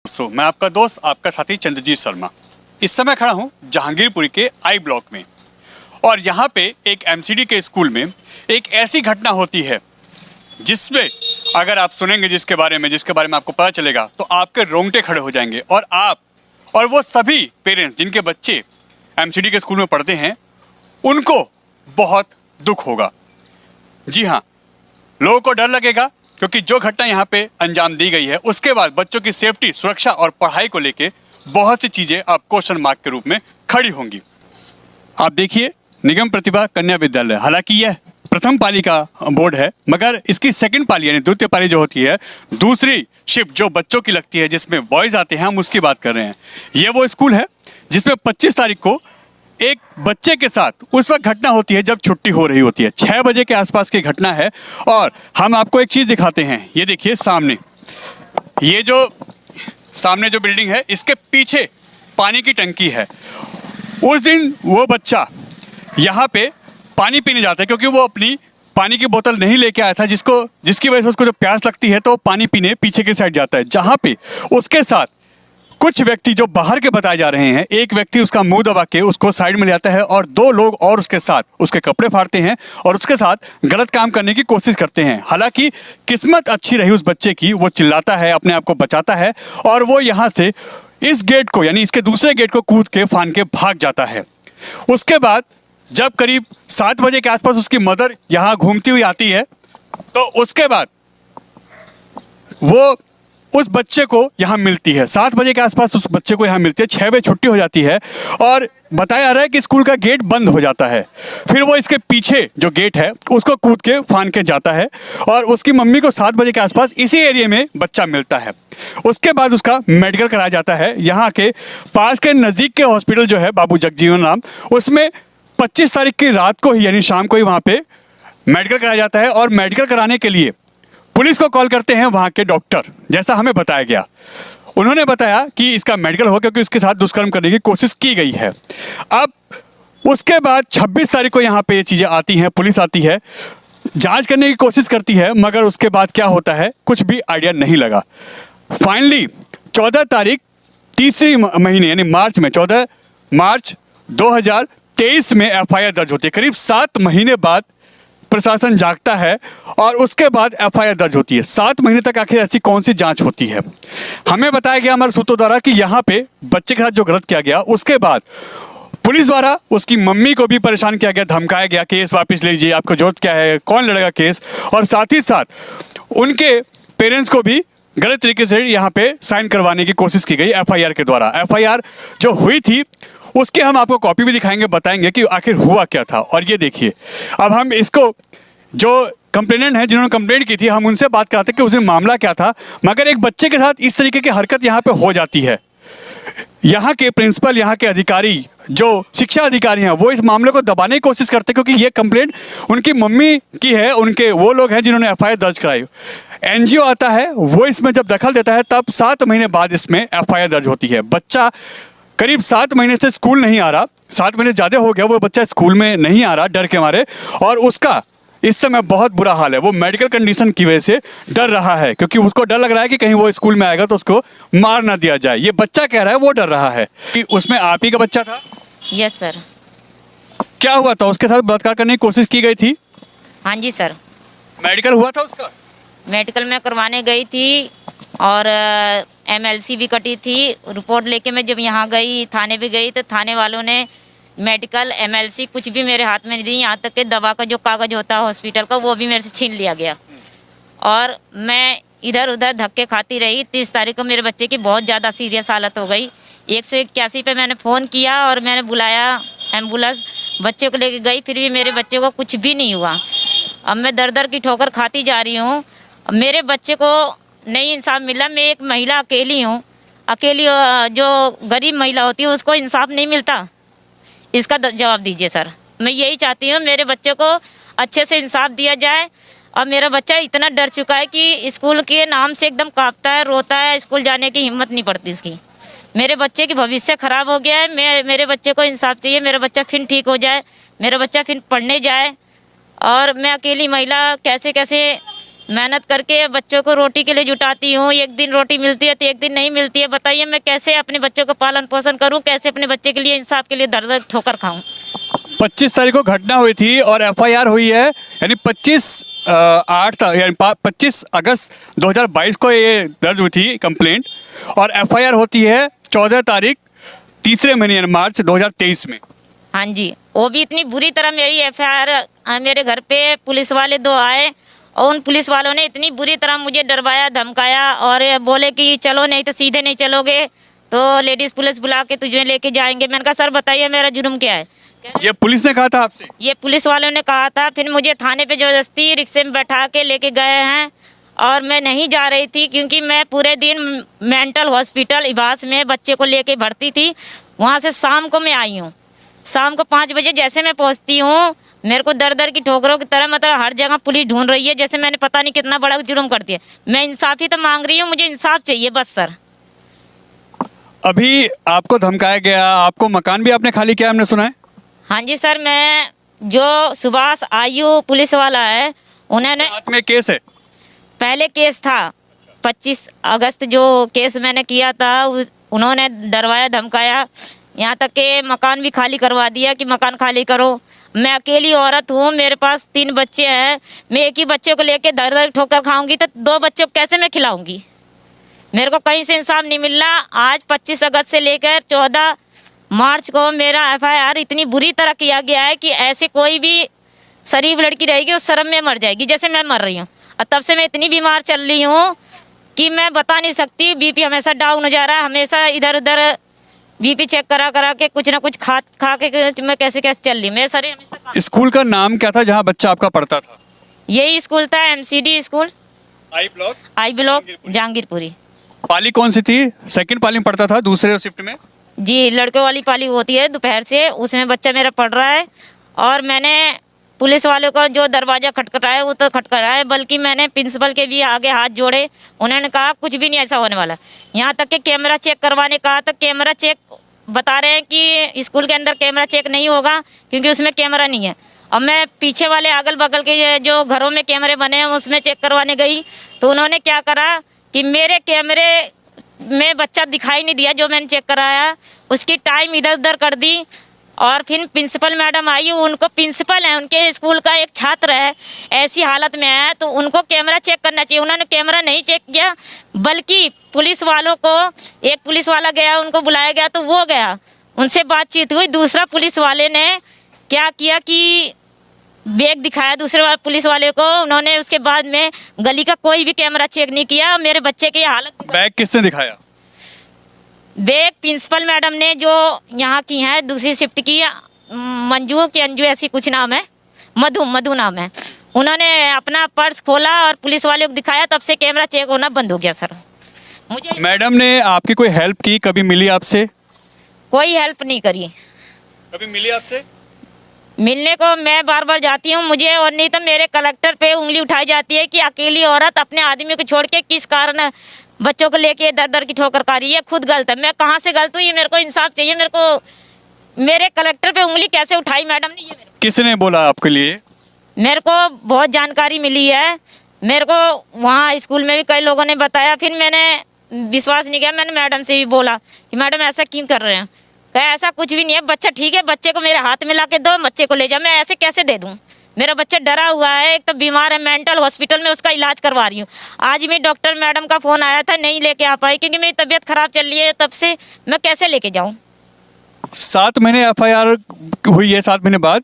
दोस्तों, मैं आपका दोस्त आपका साथी चंद्रजीत शर्मा इस समय खड़ा हूं जहांगीरपुरी के आई ब्लॉक में। और यहां पे एक एमसीडी के स्कूल में एक ऐसी घटना होती है जिसमें अगर आप सुनेंगे जिसके बारे में आपको पता चलेगा तो आपके रोंगटे खड़े हो जाएंगे। और आप और वो सभी पेरेंट्स जिनके बच्चे एमसीडी के स्कूल में पढ़ते हैं उनको बहुत दुख होगा। जी हाँ, लोगों को डर लगेगा क्योंकि जो घटना यहाँ पे अंजाम दी गई है उसके बाद बच्चों की सेफ्टी, सुरक्षा और पढ़ाई को लेके बहुत सी चीज़ें अब क्वेश्चन मार्क के रूप में खड़ी होंगी। आप देखिए, निगम प्रतिभा कन्या विद्यालय, हालांकि यह प्रथम पाली का बोर्ड है मगर इसकी सेकंड पाली यानी द्वितीय पाली जो होती है, दूसरी शिफ्ट जो बच्चों की लगती है जिसमें बॉयज़ आते हैं, हम उसकी बात कर रहे हैं। ये वो स्कूल है जिसमें 25 तारीख को एक बच्चे के साथ उस वक्त घटना होती है जब छुट्टी हो रही होती है। 6 बजे के आसपास की घटना है। और हम आपको एक चीज़ दिखाते हैं, ये देखिए सामने, ये जो सामने जो बिल्डिंग है इसके पीछे पानी की टंकी है। उस दिन वो बच्चा यहाँ पे पानी पीने जाता है क्योंकि वो अपनी पानी की बोतल नहीं लेके आया था, जिसकी वजह से उसको जब प्यास लगती है तो पानी पीने पीछे की साइड जाता है, जहाँ पे उसके साथ कुछ व्यक्ति जो बाहर के बताए जा रहे हैं, एक व्यक्ति उसका मुंह दबा के उसको साइड में ले आता है और 2 लोग और उसके साथ उसके कपड़े फाड़ते हैं और उसके साथ गलत काम करने की कोशिश करते हैं। हालांकि किस्मत अच्छी रही उस बच्चे की, वो चिल्लाता है, अपने आप को बचाता है और वो यहाँ से इस गेट को यानी इसके दूसरे गेट को कूद के फान के भाग जाता है। उसके बाद जब करीब 7 बजे के आसपास उसकी मदर यहाँ घूमती हुई आती है तो उसके बाद वो उस बच्चे को यहाँ मिलती है। 7 बजे के आसपास उस बच्चे को यहाँ मिलती है। 6 बजे छुट्टी हो जाती है और बताया जा रहा है कि स्कूल का गेट बंद हो जाता है। फिर वो इसके पीछे जो गेट है उसको कूद के फान के जाता है और उसकी मम्मी को 7 बजे के आसपास इसी एरिया में बच्चा मिलता है। उसके बाद उसका मेडिकल कराया जाता है यहाँ के पास के नज़दीक के हॉस्पिटल जो है बाबू जगजीवन राम, उसमें 25 तारीख की रात को ही यानी शाम को ही वहाँ पे मेडिकल कराया जाता है। और मेडिकल कराने के लिए पुलिस को कॉल करते हैं वहाँ के डॉक्टर, जैसा हमें बताया गया। उन्होंने बताया कि इसका मेडिकल हो क्योंकि उसके साथ दुष्कर्म करने की कोशिश की गई है। अब उसके बाद 26 तारीख को यहाँ पे ये चीज़ें आती हैं, पुलिस आती है, जांच करने की कोशिश करती है मगर उसके बाद क्या होता है कुछ भी आइडिया नहीं लगा। फाइनली 14 तारीख तीसरी महीने यानी मार्च में 14 मार्च 2023 में एफआईआर दर्ज होती है। करीब 7 महीने बाद प्रशासन जागता है और उसके बाद एफआईआर दर्ज होती है। 7 महीने तक आखिर ऐसी कौन सी जांच होती है? हमें बताया गया हमारे सूत्रों द्वारा कि यहाँ पे बच्चे के साथ जो गलत किया गया उसके बाद पुलिस द्वारा उसकी मम्मी को भी परेशान किया गया, धमकाया गया, केस वापस ले लीजिए, आपको जरूरत क्या है, कौन लड़ेगा केस। और साथ ही साथ उनके पेरेंट्स को भी गलत तरीके से यहाँ पे साइन करवाने की कोशिश की गई एफआईआर के द्वारा। एफआईआर जो हुई थी उसके हम आपको कॉपी भी दिखाएंगे, बताएंगे कि आखिर हुआ क्या था। और ये देखिए, अब हम इसको जो कंप्लेनेंट हैं जिन्होंने कंप्लेंट की थी हम उनसे बात कराते कि उस दिन मामला क्या था। मगर एक बच्चे के साथ इस तरीके की हरकत यहाँ पे हो जाती है। यहाँ के प्रिंसिपल, यहाँ के अधिकारी, जो शिक्षा अधिकारी हैं, वो इस मामले को दबाने की कोशिश करते क्योंकि ये कंप्लेंट उनकी मम्मी की है, उनके वो लोग हैं जिन्होंने एफआईआर दर्ज कराई। एनजीओ आता है, वो इसमें जब दखल देता है तब 7 महीने बाद इसमें एफआईआर दर्ज होती है। बच्चा करीब 7 महीने से स्कूल नहीं आ रहा, 7 महीने ज़्यादा हो गया, वो बच्चा स्कूल में नहीं आ रहा डर के मारे और उसका इस समय बहुत बुरा हाल है। वो मेडिकल कंडीशन की वजह से डर रहा है क्योंकि उसको डर लग रहा है कि कहीं वो स्कूल में आएगा तो उसको मार ना दिया जाए। ये बच्चा कह रहा है वो डर रहा है कि उसमें आप ही का बच्चा था। Yes sir. क्या हुआ था? उसके साथ बलात्कार करने की कोशिश की गई थी? हाँ जी सर। मेडिकल हुआ था उसका? मेडिकल में करवाने गई थी और एमएलसी भी कटी थी। रिपोर्ट लेके मैं जब यहाँ गई, थाने भी गई, तो थाने वालों ने मेडिकल, एमएलसी कुछ भी मेरे हाथ में नहीं दी। यहाँ तक कि दवा का जो कागज़ होता है हॉस्पिटल का वो भी मेरे से छीन लिया गया और मैं इधर उधर धक्के खाती रही। 30 तारीख को मेरे बच्चे की बहुत ज़्यादा सीरियस हालत हो गई। 181 पे मैंने फ़ोन किया और मैंने बुलाया एम्बुलेंस, बच्चे को लेके गई, फिर भी मेरे बच्चे को कुछ भी नहीं हुआ। अब मैं दर दर की ठोकर खाती जा रही हूँ। मेरे बच्चे को नहीं इंसाफ मिला। मैं एक महिला अकेली हूँ, अकेली जो गरीब महिला होती है उसको इंसाफ नहीं मिलता। इसका जवाब दीजिए सर। मैं यही चाहती हूँ मेरे बच्चे को अच्छे से इंसाफ दिया जाए। और मेरा बच्चा इतना डर चुका है कि स्कूल के नाम से एकदम कांपता है, रोता है, स्कूल जाने की हिम्मत नहीं पड़ती इसकी। मेरे बच्चे की भविष्य ख़राब हो गया है। मेरे बच्चे को इंसाफ चाहिए, मेरा बच्चा फिर ठीक हो जाए, मेरा बच्चा फिर पढ़ने जाए। और मैं अकेली महिला कैसे कैसे मेहनत करके बच्चों को रोटी के लिए जुटाती हूँ। एक दिन रोटी मिलती है तो एक दिन नहीं मिलती है। बताइए मैं कैसे अपने बच्चों को पालन पोषण करूँ, कैसे अपने बच्चे के लिए इंसाफ के लिए दर दर ठोकर खाऊं। 25 तारीख को घटना हुई थी और एफआईआर हुई है, यानी 25 अगस्त 2022 को ये दर्ज हुई थी कंप्लेंट, और एफआईआर होती है 14 तारीख तीसरे महीने यानी मार्च 2023 में। हाँ जी, वो भी इतनी बुरी तरह मेरी एफआईआर, मेरे घर पे पुलिस वाले 2 आए और उन पुलिस वालों ने इतनी बुरी तरह मुझे डरवाया धमकाया और ये बोले कि चलो नहीं तो सीधे नहीं चलोगे तो लेडीज़ पुलिस बुला के तुझे लेके जाएंगे। मैंने कहा सर बताइए मेरा जुर्म क्या है। ये पुलिस ने कहा था आपसे? ये पुलिस वालों ने कहा था। फिर मुझे थाने पे ज़बरदस्ती रिक्शे में बैठा के लेके गए हैं और मैं नहीं जा रही थी क्योंकि मैं पूरे दिन मेंटल हॉस्पिटल इवास में बच्चे को लेके भर्ती थी। वहाँ से शाम को मैं आई हूँ। शाम को 5 बजे जैसे मैं पहुँचती हूँ, मेरे को दर दर की ठोकरों की तरह मतलब हर जगह पुलिस ढूंढ रही है, जैसे मैंने पता नहीं कितना बड़ा जुर्म कर दिया। मैं इंसाफ ही तो मांग रही हूँ, मुझे इंसाफ चाहिए बस सर। अभी आपको धमकाया गया, आपको मकान भी आपने खाली किया हमने सुना है? हाँ जी सर, मैं जो सुभाष आयु पुलिस वाला है उन्होंने, हाथ में केस है? पहले केस था 25 अगस्त जो केस मैंने किया था, उन्होंने डरवाया धमकाया, यहाँ तक के मकान भी खाली करवा दिया कि मकान खाली करो। मैं अकेली औरत हूँ, मेरे पास 3 बच्चे हैं, मैं एक ही बच्चे को लेके दर दर ठोकर खाऊंगी तो 2 बच्चों को कैसे मैं खिलाऊंगी। मेरे को कहीं से इंसाफ नहीं मिल रहा। आज 25 अगस्त से लेकर 14 मार्च को मेरा एफआईआर इतनी बुरी तरह किया गया है कि ऐसे कोई भी शरीफ लड़की रहेगी उस शर्म में मर जाएगी जैसे मैं मर रही हूँ। और तब से मैं इतनी बीमार चल रही हूँ कि मैं बता नहीं सकती। बीपी हमेशा डाउन हो जा रहा है, हमेशा इधर उधर बीपी चेक करा करा के कुछ ना कुछ खा के मैं कैसे चल रही। मेरे शरीर हमेशा। स्कूल का नाम क्या था जहाँ बच्चा आपका पढ़ता था? यही स्कूल था, MCD school, I block Jahangirpuri. पाली कौन सी थी? सेकंड पाली में पढ़ता था, दूसरे शिफ्ट में? जी, लड़कों वाली पाली होती है दोपहर से, उसमें बच्चा मेरा पढ़ रहा है। और मैंने पुलिस वालों का जो दरवाज़ा खटखटाया वो तो खटखटाया, बल्कि मैंने प्रिंसिपल के भी आगे हाथ जोड़े। उन्होंने कहा कुछ भी नहीं ऐसा होने वाला। यहाँ तक कि कैमरा चेक करवाने कहा तो कैमरा चेक बता रहे हैं कि स्कूल के अंदर कैमरा चेक नहीं होगा क्योंकि उसमें कैमरा नहीं है। अब मैं पीछे वाले अगल बगल के जो घरों में कैमरे बने हैं उसमें चेक करवाने गई तो उन्होंने क्या करा कि मेरे कैमरे में बच्चा दिखाई नहीं दिया जो मैंने चेक कराया, उसकी टाइम इधर उधर कर दी। और फिर प्रिंसिपल मैडम आई, उनको प्रिंसिपल है, उनके स्कूल का एक छात्र है, ऐसी हालत में है तो उनको कैमरा चेक करना चाहिए। उन्होंने कैमरा नहीं चेक किया, बल्कि पुलिस वालों को, एक पुलिस वाला गया, उनको बुलाया गया तो वो गया, उनसे बातचीत हुई। दूसरा पुलिस वाले ने क्या किया कि बैग दिखाया दूसरे पुलिस वाले को, उन्होंने उसके बाद में गली का कोई भी कैमरा चेक नहीं किया। मेरे बच्चे की हालत। बैग किसने दिखाया? बैग प्रिंसिपल मैडम ने जो यहाँ की हैं, दूसरी शिफ्ट की, मंजू की, अंजू ऐसी कुछ नाम है, मधु नाम है, उन्होंने अपना पर्स खोला और पुलिस वाले को दिखाया, तब से कैमरा चेक होना बंद हो गया सर। मुझे मैडम ने आपकी कोई हेल्प की? कभी मिली आपसे? कोई हेल्प नहीं करी। कभी मिली आपसे? मिलने को मैं बार बार जाती हूँ मुझे, और नहीं तो मेरे कलेक्टर पे उंगली उठाई जाती है कि अकेली औरत अपने आदमी को छोड़ के किस कारण बच्चों को लेके दर दर की ठोकर खा रही है। खुद गलत है, मैं कहाँ से गलत हूँ? ये मेरे को इंसाफ चाहिए। मेरे को मेरे कलेक्टर पे उंगली कैसे उठाई मैडम ने, ये किसने बोला आपके लिए? मेरे को बहुत जानकारी मिली है। मेरे को वहाँ स्कूल में भी कई लोगों ने बताया, फिर मैंने विश्वास नहीं किया। मैंने मैडम से भी बोला कि मैडम ऐसा क्यों कर रहे हैं? कहा ऐसा कुछ भी नहीं है, बच्चा ठीक है, बच्चे को मेरे हाथ में ला के दो, बच्चे को ले जाओ। मैं ऐसे कैसे दे दूँ? मेरा बच्चा डरा हुआ है, एक तो बीमार है, मेंटल हॉस्पिटल में उसका इलाज करवा रही हूँ। आज भी डॉक्टर मैडम का फ़ोन आया था, नहीं लेके आ पाई क्योंकि मेरी तबीयत ख़राब चल रही है, तब से मैं कैसे लेके जाऊँ? 7 महीने एफआईआर हुई है, 7 महीने बाद?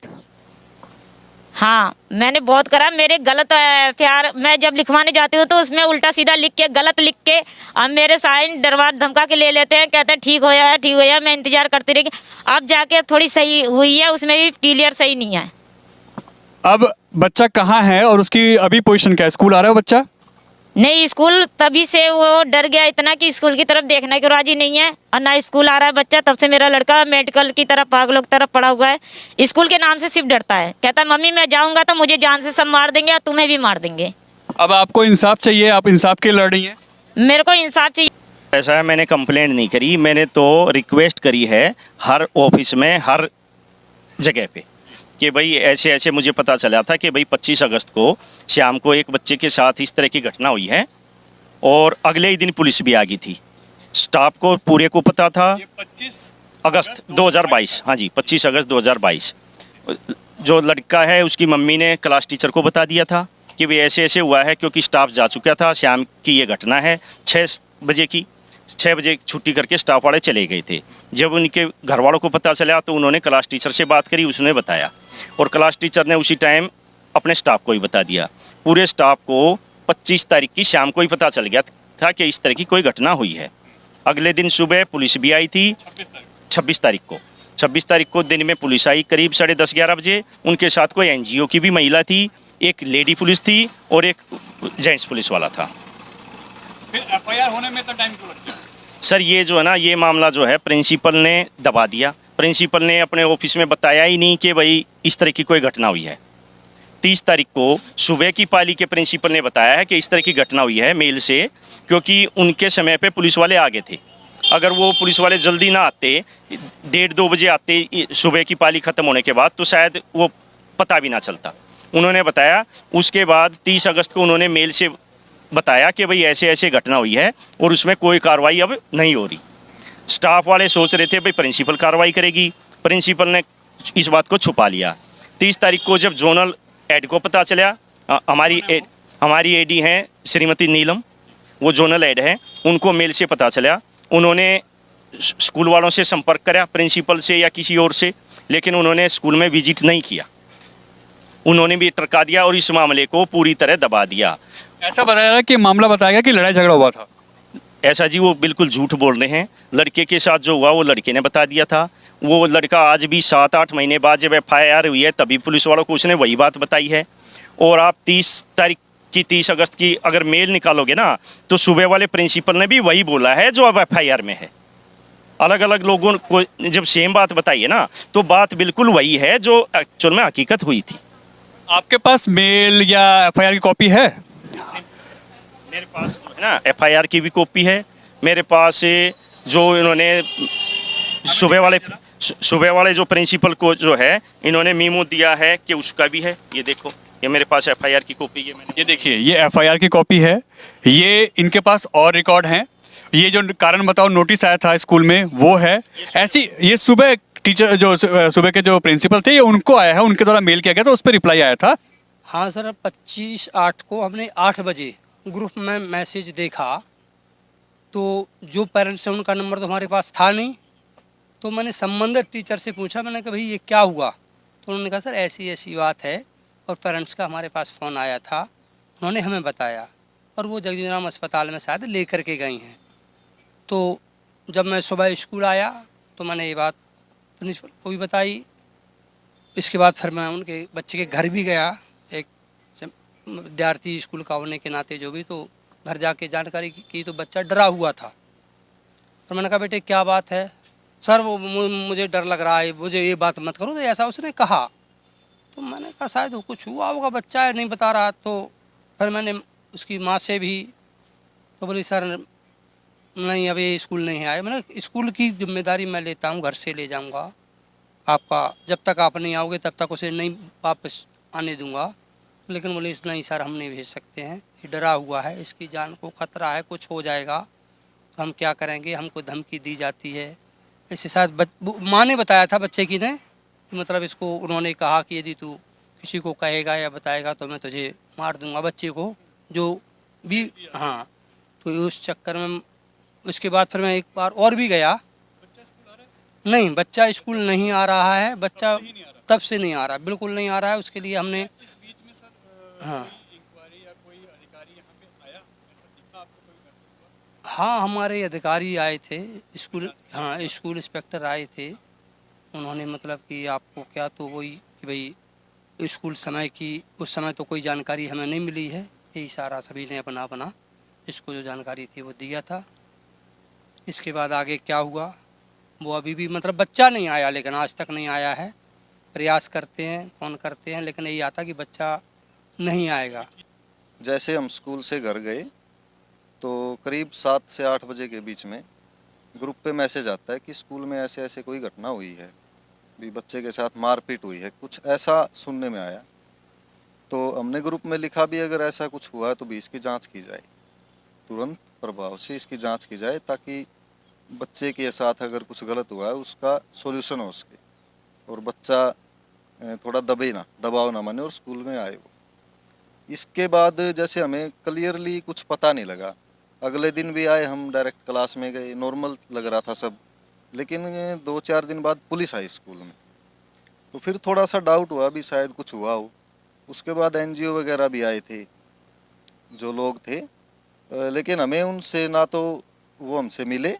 हाँ, मैंने बहुत करा। मेरे गलत एफआईआर मैं जब लिखवाने जाती हूँ तो उसमें उल्टा सीधा लिख के, गलत लिख के, अब मेरे साइन डरवा धमका के ले लेते हैं, कहते हैं ठीक हो या ठीक हो या। मैं इंतजार करती रही, अब जाके थोड़ी सही हुई है, उसमें भी क्लियर सही नहीं है। अब बच्चा कहाँ है और उसकी अभी पोजीशन क्या है? स्कूल आ रहा है बच्चा? नहीं, स्कूल तभी से वो डर गया इतना कि स्कूल की तरफ देखने को राजी नहीं है, और ना स्कूल आ रहा है बच्चा। तब से मेरा लड़का मेडिकल की तरफ, पागलों की तरफ पड़ा हुआ है। स्कूल के नाम से सिर्फ डरता है, कहता है मम्मी मैं जाऊंगा तो मुझे जान से सब मार देंगे और तुम्हें भी मार देंगे। अब आपको इंसाफ चाहिए, आप इंसाफ के लिए लड़ रही हैं? मेरे को इंसाफ चाहिए। ऐसा है, मैंने कंप्लेंट नहीं करी, मैंने तो रिक्वेस्ट करी है हर ऑफिस में, हर जगह पे, कि भाई ऐसे ऐसे मुझे पता चला था कि भाई 25 अगस्त को शाम को एक बच्चे के साथ इस तरह की घटना हुई है, और अगले ही दिन पुलिस भी आ गई थी। स्टाफ को पूरे को पता था। ये 25 अगस्त 2022, हाँ जी 25 अगस्त 2022। जो लड़का है उसकी मम्मी ने क्लास टीचर को बता दिया था कि भाई ऐसे ऐसे हुआ है, क्योंकि स्टाफ जा चुका था। शाम की ये घटना है 6 बजे की। 6 बजे छुट्टी करके स्टाफ वाले चले गए थे। जब उनके घर वालों को पता चला तो उन्होंने क्लास टीचर से बात करी, उसने बताया, और क्लास टीचर ने उसी टाइम अपने स्टाफ को ही बता दिया। पूरे स्टाफ को 25 तारीख की शाम को ही पता चल गया था कि इस तरह की कोई घटना हुई है। अगले दिन सुबह पुलिस भी आई थी। 26 तारीख को दिन में पुलिस आई करीब 10:30-11 बजे। उनके साथ कोई NGO की भी महिला थी, एक लेडी पुलिस थी और एक जेंट्स पुलिस वाला था। फिर FIR होने में तो टाइम क्यों लगता है? सर ये जो है ना, ये मामला जो है प्रिंसिपल ने दबा दिया। प्रिंसिपल ने अपने ऑफिस में बताया ही नहीं कि भाई इस तरह की कोई घटना हुई है। 30 तारीख को सुबह की पाली के प्रिंसिपल ने बताया है कि इस तरह की घटना हुई है मेल से, क्योंकि उनके समय पे पुलिस वाले आ गए थे। अगर वो पुलिस वाले जल्दी ना आते, 1:30-2 बजे आते सुबह की पाली ख़त्म होने के बाद, तो शायद वो पता भी ना चलता। उन्होंने बताया। उसके बाद 30 अगस्त को उन्होंने मेल से बताया कि भाई ऐसे ऐसे घटना हुई है और उसमें कोई कार्रवाई अब नहीं हो रही। स्टाफ वाले सोच रहे थे भाई प्रिंसिपल कार्रवाई करेगी, प्रिंसिपल ने इस बात को छुपा लिया। 30 तारीख को जब जोनल हेड को पता चला, हमारी AD हैं श्रीमती नीलम, वो जोनल हेड हैं, उनको मेल से पता चला। उन्होंने स्कूल वालों से संपर्क करा, प्रिंसिपल से या किसी और से, लेकिन उन्होंने स्कूल में विजिट नहीं किया। उन्होंने भी टरका दिया और इस मामले को पूरी तरह दबा दिया। ऐसा बताया जा रहा है कि मामला बताया गया कि लड़ाई झगड़ा हुआ था। ऐसा जी वो बिल्कुल झूठ बोल रहे हैं। लड़के के साथ जो हुआ वो लड़के ने बता दिया था। वो लड़का आज भी 7-8 महीने बाद जब FIR हुई है तभी पुलिस वालों को उसने वही बात बताई है। और आप 30 अगस्त की अगर मेल निकालोगे ना, तो सुबह वाले प्रिंसिपल ने भी वही बोला है जो अब FIR में है। अलग अलग लोगों को जब सेम बात बताई है ना, तो बात बिल्कुल वही है जो एक्चुअल में हकीकत हुई थी। आपके पास मेल या FIR की कॉपी है? मेरे पास जो है ना FIR की भी कॉपी है। मेरे पास जो इन्होंने सुबह वाले जो प्रिंसिपल को जो है इन्होंने मीमो दिया है कि उसका भी है। ये देखो, ये मेरे पास FIR की कॉपी है। ये देखिए, ये FIR की कॉपी है। ये इनके पास और रिकॉर्ड हैं। ये जो कारण बताओ नोटिस आया था स्कूल में वो है। ऐसी ये सुबह टीचर जो सुबह के जो प्रिंसिपल थे, ये उनको आया है, उनके द्वारा मेल किया गया था, उस पर रिप्लाई आया था। हाँ सर, 25/8 को हमने 8 बजे ग्रुप में मैसेज देखा, तो जो पेरेंट्स हैं उनका नंबर तो हमारे पास था नहीं। तो मैंने संबंधित टीचर से पूछा, मैंने कहा भाई ये क्या हुआ? तो उन्होंने कहा सर ऐसी ऐसी बात है, और पेरेंट्स का हमारे पास फ़ोन आया था, उन्होंने हमें बताया, और वो जगजीवन राम अस्पताल में शायद ले कर के गई हैं। तो जब मैं सुबह स्कूल आया तो मैंने ये बात प्रिंसिपल को भी बताई। इसके बाद फिर मैं उनके बच्चे के घर भी गया, एक विद्यार्थी स्कूल का होने के नाते जो भी, तो घर जाके जानकारी की तो बच्चा डरा हुआ था। और मैंने कहा बेटे क्या बात है? सर वो मुझे डर लग रहा है, मुझे ये बात मत करो, तो ऐसा उसने कहा। तो मैंने कहा शायद वो कुछ हुआ होगा, बच्चा है नहीं बता रहा। तो फिर मैंने उसकी माँ से भी, तो बोली सर नहीं अभी स्कूल नहीं आए। मैंने स्कूल की जिम्मेदारी मैं लेता हूँ, घर से ले जाऊँगा आपका, जब तक आप नहीं आओगे तब तक उसे नहीं वापस आने दूँगा। लेकिन बोले नहीं सर हम नहीं भेज सकते हैं, ये डरा हुआ है, इसकी जान को खतरा है, कुछ हो जाएगा तो हम क्या करेंगे, हमको धमकी दी जाती है। इसके साथ माँ ने बताया था बच्चे की ने, मतलब इसको उन्होंने कहा कि यदि तू किसी को कहेगा या बताएगा तो मैं तुझे मार दूंगा, बच्चे को जो भी। हाँ, तो उस चक्कर में उसके बाद फिर मैं एक बार और भी गया। नहीं, बच्चा स्कूल नहीं आ रहा है, बच्चा तब से नहीं आ रहा, बिल्कुल नहीं आ रहा है। उसके लिए हमने हाँ हाँ हमारे अधिकारी आए थे स्कूल, हाँ स्कूल इंस्पेक्टर आए थे। उन्होंने मतलब कि आपको क्या, तो वही कि भाई स्कूल समय की उस समय तो कोई जानकारी हमें नहीं मिली है, यही सारा सभी ने अपना अपना इसको जो जानकारी थी वो दिया था। इसके बाद आगे क्या हुआ वो अभी भी मतलब बच्चा नहीं आया, लेकिन आज तक नहीं आया है। प्रयास करते हैं, फ़ोन करते हैं, लेकिन यही आता कि बच्चा नहीं आएगा। जैसे हम स्कूल से घर गए तो करीब 7 से 8 बजे के बीच में ग्रुप पे मैसेज आता है कि स्कूल में ऐसे ऐसे कोई घटना हुई है। भी बच्चे के साथ मारपीट हुई है, कुछ ऐसा सुनने में आया। तो हमने ग्रुप में लिखा भी अगर ऐसा कुछ हुआ है तो भी इसकी जांच की जाए, तुरंत प्रभाव से इसकी जांच की जाए, ताकि बच्चे के साथ अगर कुछ गलत हुआ है उसका सॉल्यूशन हो सके और बच्चा थोड़ा दबाव ना माने और स्कूल में आए वो। इसके बाद जैसे हमें क्लियरली कुछ पता नहीं लगा, अगले दिन भी आए, हम डायरेक्ट क्लास में गए, नॉर्मल लग रहा था सब, लेकिन 2-4 दिन बाद पुलिस आई स्कूल में, तो फिर थोड़ा सा डाउट हुआ भी शायद कुछ हुआ हो। उसके बाद एनजीओ वगैरह भी आए थे, जो लोग थे, लेकिन हमें उनसे ना तो वो हमसे मिले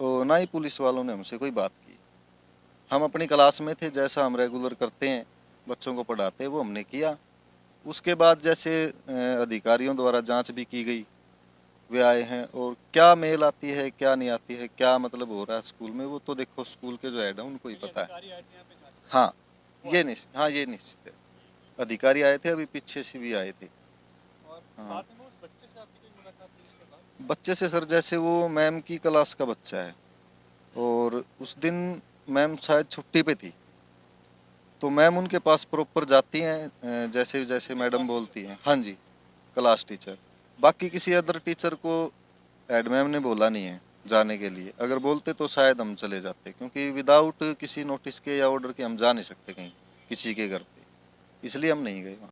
और ना ही पुलिस वालों ने हमसे कोई बात की। हम अपनी क्लास में थे, जैसा हम रेगुलर करते हैं, बच्चों को पढ़ाते हैं, वो हमने किया। उसके बाद जैसे अधिकारियों द्वारा जांच भी की गई, वे आए हैं, और क्या मेल आती है क्या नहीं आती है, क्या मतलब हो रहा है स्कूल में, वो तो देखो स्कूल के जो हेड है उनको ही पता है। हाँ ये निश्चित है, अधिकारी आए थे, अभी पीछे से भी आए थे। हाँ। बच्चे से सर, जैसे वो मैम की क्लास का बच्चा है और उस दिन मैम शायद छुट्टी पे थी, तो मैम उनके पास प्रॉपर जाती हैं, जैसे जैसे मैडम बोलती हैं। हाँ जी, क्लास टीचर। बाकी किसी अदर टीचर को हेड मैम ने बोला नहीं है जाने के लिए, अगर बोलते तो शायद हम चले जाते, क्योंकि विदाउट किसी नोटिस के या ऑर्डर के हम जा नहीं सकते कहीं किसी के घर पे, इसलिए हम नहीं गए वहाँ।